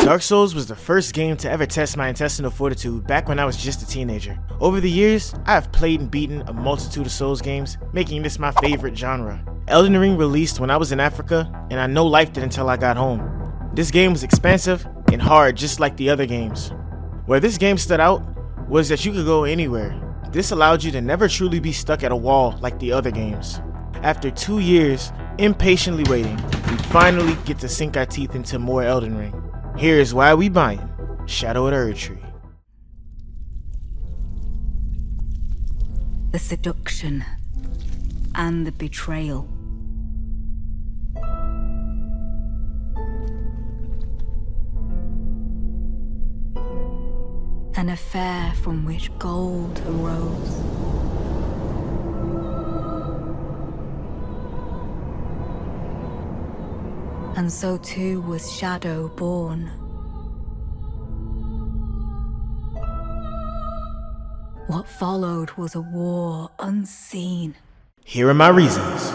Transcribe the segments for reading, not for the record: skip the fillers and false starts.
Dark Souls was the first game to ever test my intestinal fortitude back when I was just a teenager. Over the years, I have played and beaten a multitude of Souls games, making this my favorite genre. Elden Ring released when I was in Africa, and I no lifed it until I got home. This game was expansive and hard just like the other games. Where this game stood out was that you could go anywhere. This allowed you to never truly be stuck at a wall like the other games. After 2 years, impatiently waiting, we finally get to sink our teeth into more Elden Ring. Here is why we buying Shadow at Erdtree. The seduction and the betrayal. An affair from which gold arose. And so too was Shadow born. What followed was a war unseen. Here are my reasons.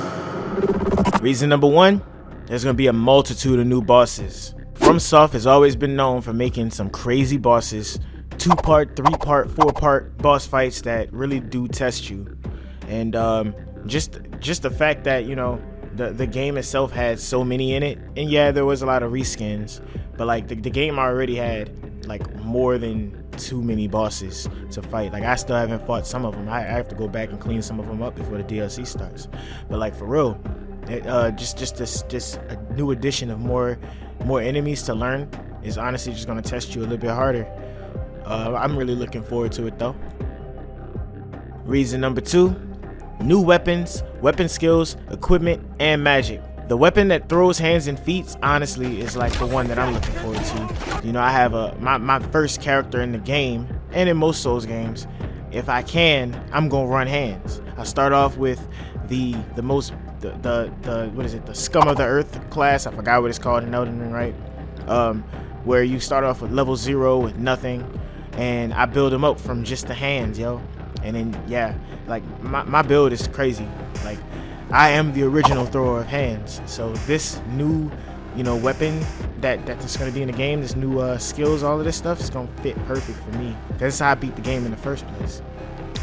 Reason number one, there's going to be a multitude of new bosses. FromSoft has always been known for making some crazy bosses, 2-part, 3-part, 4-part boss fights that really do test you. And just the fact that, you know, the game itself had so many in it, and yeah, there was a lot of reskins, but like the game already had like more than too many bosses to fight. Like I still haven't fought some of them. I have to go back and clean some of them up before the DLC starts. But like for real, just a new addition of more enemies to learn is honestly just gonna test you a little bit harder. I'm really looking forward to it though. Reason number two, new weapons, weapon skills, equipment, and magic. The weapon that throws hands and feet, honestly, is like the one that I'm looking forward to. You know, I have my first character in the game, and in most Souls games, if I can, I'm gonna run hands. I start off with the what is it, the scum of the earth class. I forgot what it's called in Elden Ring, right? Where you start off with level 0 with nothing, and I build them up from just the hands, yo. And then yeah, like my build is crazy. Like I am the original thrower of hands. So this new, you know, weapon that's gonna be in the game, this new skills, all of this stuff is gonna fit perfect for me. That's how I beat the game in the first place.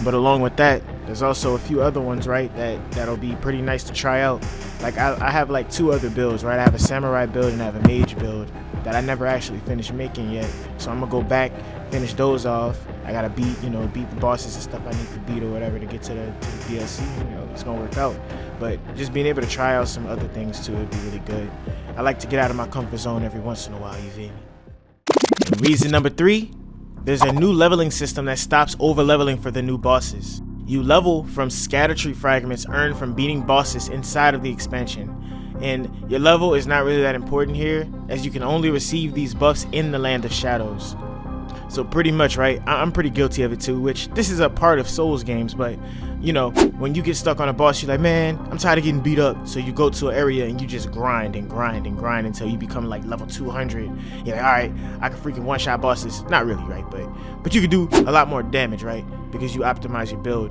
But along with that, there's also a few other ones, right, that'll be pretty nice to try out. Like I have like 2 other builds, right? I have a samurai build and I have a mage build that I never actually finished making yet. So I'm gonna go back, finish those off. I gotta beat the bosses and stuff I need to beat or whatever to get to the DLC. You know, it's gonna work out. But just being able to try out some other things too would be really good. I like to get out of my comfort zone every once in a while, you feel me? And reason number 3, there's a new leveling system that stops over leveling for the new bosses. You level from Erdtree fragments earned from beating bosses inside of the expansion. And your level is not really that important here, as you can only receive these buffs in the Land of Shadows. So pretty much, right, I'm pretty guilty of it too, which this is a part of Souls games, but you know, when you get stuck on a boss, you're like, man, I'm tired of getting beat up. So you go to an area and you just grind and grind and grind until you become like level 200. You're like, all right, I can freaking one-shot bosses. Not really, right, but you can do a lot more damage, right, because you optimize your build.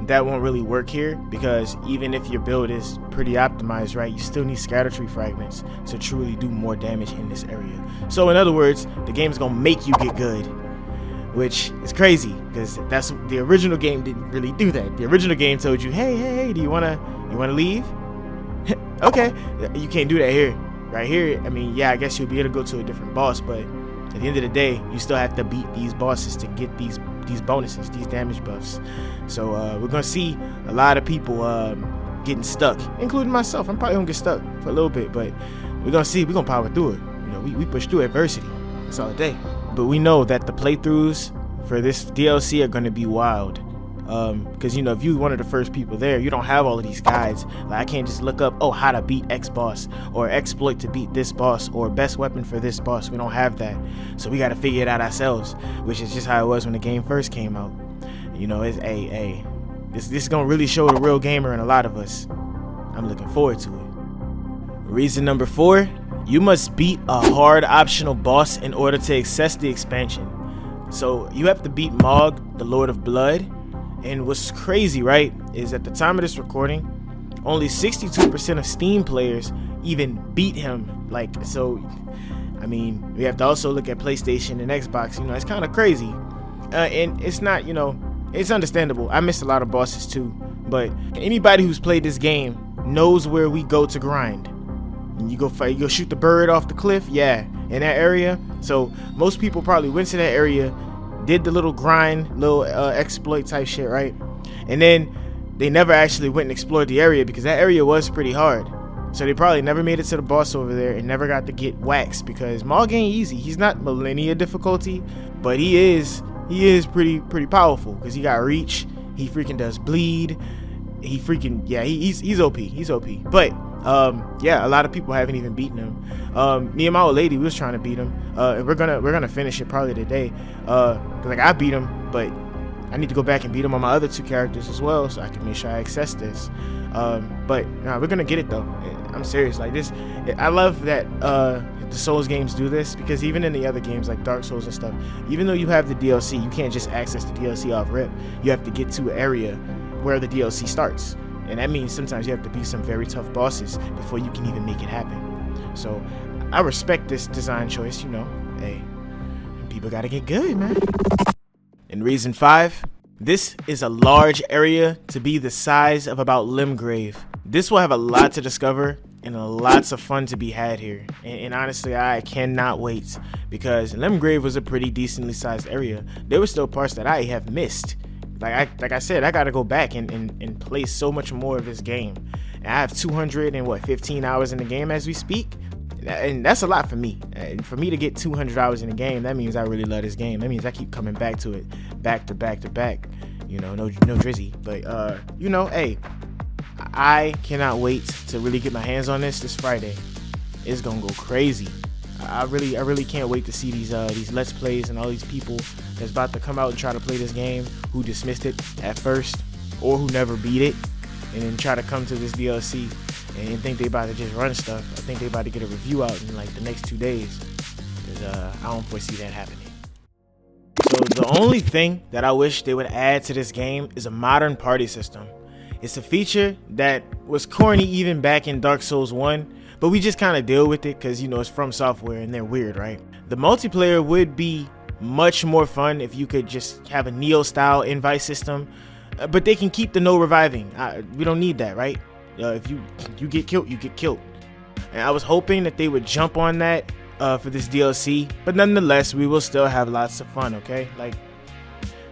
That won't really work here, because even if your build is pretty optimized, right, you still need Erdtree fragments to truly do more damage in this area. So in other words, the game's gonna make you get good, which is crazy, because that's the original game didn't really do that. The original game told you, hey, do you wanna leave? Okay, you can't do that here. Right here, I mean, yeah, I guess you'll be able to go to a different boss, but at the end of the day, you still have to beat these bosses to get these bonuses, these damage buffs. So we're gonna see a lot of people getting stuck, including myself. I'm probably gonna get stuck for a little bit, but we're gonna power through it. You know, we push through adversity. That's all day. But we know that the playthroughs for this DLC are gonna be wild. Because you know, if you're one of the first people there, you don't have all of these guides. Like I can't just look up, oh, how to beat X boss, or exploit to beat this boss, or best weapon for this boss. We don't have that, so we got to figure it out ourselves, which is just how it was when the game first came out. You know, it's this is gonna really show the real gamer in a lot of us. I'm looking forward to it. Reason number 4, you must beat a hard optional boss in order to access the expansion. So you have to beat Mog, the Lord of Blood. And what's crazy, right, is at the time of this recording, only 62% of Steam players even beat him. Like, so I mean, we have to also look at PlayStation and Xbox. You know, it's kind of crazy. And it's not, you know, it's understandable. I missed a lot of bosses too. But anybody who's played this game knows where we go to grind. And you go fight, you go shoot the bird off the cliff. Yeah, in that area. So most people probably went to that area, did the little grind, little exploit type shit, right? And then they never actually went and explored the area because that area was pretty hard. So they probably never made it to the boss over there and never got to get waxed because Morg ain't easy. He's not millennia difficulty, but he is pretty powerful because he got reach. He freaking does bleed. He freaking, yeah, he's OP. He's OP. But yeah, a lot of people haven't even beaten him. Me and my old lady, we was trying to beat him. And we're gonna finish it probably today. Cause like I beat him, but I need to go back and beat him on my other two characters as well, so I can make sure I access this. But we're gonna get it though. I'm serious. Like this, I love that the Souls games do this because even in the other games like Dark Souls and stuff, even though you have the DLC, you can't just access the DLC off rip. You have to get to an area where the DLC starts, and that means sometimes you have to beat some very tough bosses before you can even make it happen. So I respect this design choice. You know, hey, people gotta get good, man. In reason 5, this is a large area to be the size of about Limgrave. This will have a lot to discover and lots of fun to be had here. And honestly, I cannot wait because Limgrave was a pretty decently sized area. There were still parts that I have missed. Like I said, I gotta go back and play so much more of this game. And I have 215 hours in the game as we speak. And that's a lot for me. And for me to get 200 hours in the game, that means I really love this game. That means I keep coming back to it, back to back to back. You know, no drizzy. But you know, hey, I cannot wait to really get my hands on this Friday. It's gonna go crazy. I really can't wait to see these Let's Plays and all these people that's about to come out and try to play this game who dismissed it at first or who never beat it and then try to come to this DLC and think they about to just run stuff. I think they about to get a review out in like the next 2 days because I don't foresee that happening. So the only thing that I wish they would add to this game is a modern party system. It's a feature that was corny even back in Dark Souls 1, but we just kind of deal with it because, you know, it's From Software and they're weird, right? The multiplayer would be much more fun if you could just have a Neo style invite system, but they can keep the no reviving. We don't need that, right? If you get killed, you get killed. And I was hoping that they would jump on that for this DLC, but nonetheless, we will still have lots of fun, okay? Like,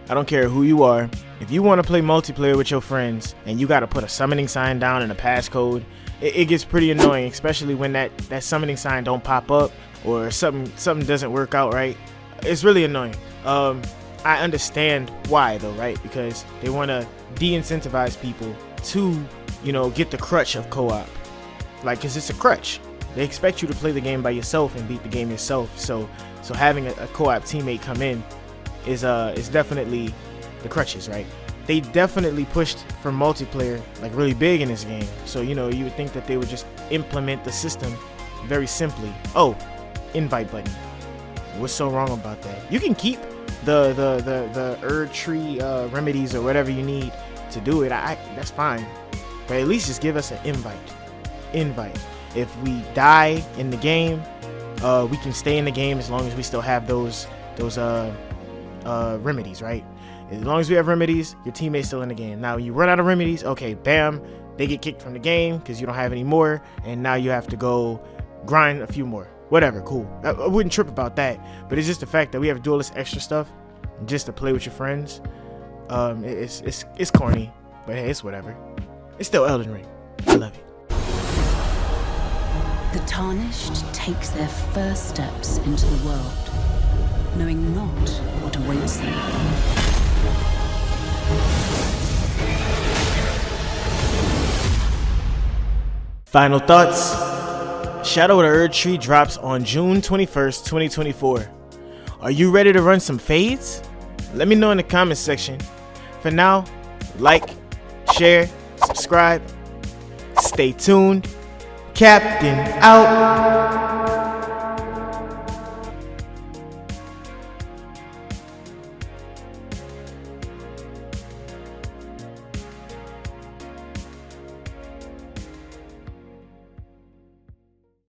I don't care who you are. If you want to play multiplayer with your friends and you got to put a summoning sign down and a passcode, it gets pretty annoying, especially when that summoning sign don't pop up or something doesn't work out right. It's really annoying. I understand why though, right? Because they want to de-incentivize people to, you know, get the crutch of co-op. Like, cause it's a crutch. They expect you to play the game by yourself and beat the game yourself. So having a co-op teammate come in is definitely the crutches, right? They definitely pushed for multiplayer like really big in this game. So, you know, you would think that they would just implement the system very simply. Oh, invite button. What's so wrong about that? You can keep the Erdtree remedies or whatever you need to do it. That's fine. But at least just give us an invite. If we die in the game, we can stay in the game as long as we still have those remedies, right? As long as we have remedies, your teammate's still in the game. Now, when you run out of remedies, okay, bam, they get kicked from the game because you don't have any more, and now you have to go grind a few more. Whatever, cool. I wouldn't trip about that, but it's just the fact that we have to do all this extra stuff just to play with your friends. It's corny, but hey, it's whatever. It's still Elden Ring. I love it. The Tarnished takes their first steps into the world, knowing not what awaits them. Final thoughts. Shadow of the Erdtree drops on June 21st, 2024. Are you ready to run some fades? Let me know in the comments section. For now, like, share, subscribe, stay tuned. Captain out.